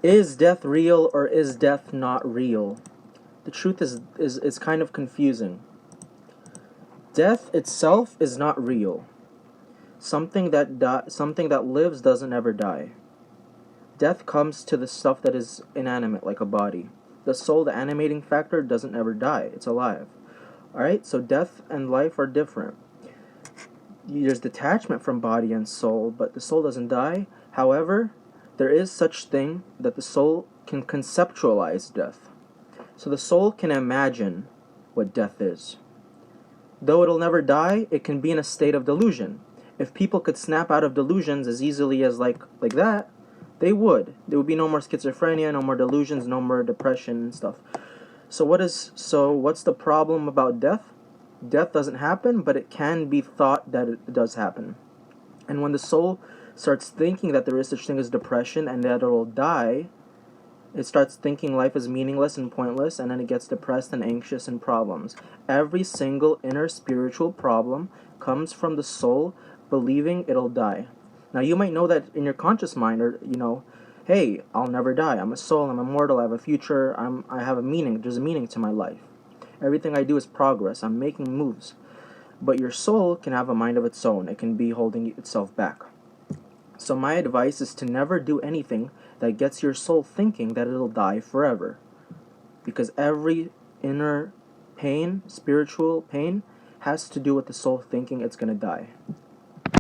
Is death real or is death not real? The truth is kind of confusing. Death itself is not real. Something that lives doesn't ever die. Death comes to the stuff that is inanimate, like a body. The soul, the animating factor, doesn't ever die. It's alive. Alright, so death and life are different. There's detachment from body and soul, but the soul doesn't die. However, there is such thing that the soul can conceptualize death. So the soul can imagine what death is. Though it'll never die, it can be in a state of delusion. If people could snap out of delusions as easily as like that, they would. There would be no more schizophrenia, no more delusions, no more depression and stuff. So what's the problem about death? Death doesn't happen, but it can be thought that it does happen. And when the soul starts thinking that there is such thing as depression and that it'll die, it starts thinking life is meaningless and pointless, and then it gets depressed and anxious and problems. Every single inner spiritual problem comes from the soul believing it'll die. Now, you might know that in your conscious mind, or, hey, I'll never die. I'm a soul, I'm immortal, I have a future, I have a meaning, there's a meaning to my life. Everything I do is progress, I'm making moves. But your soul can have a mind of its own. It can be holding itself back. So my advice is to never do anything that gets your soul thinking that it'll die forever. Because every inner pain, spiritual pain, has to do with the soul thinking it's going to die.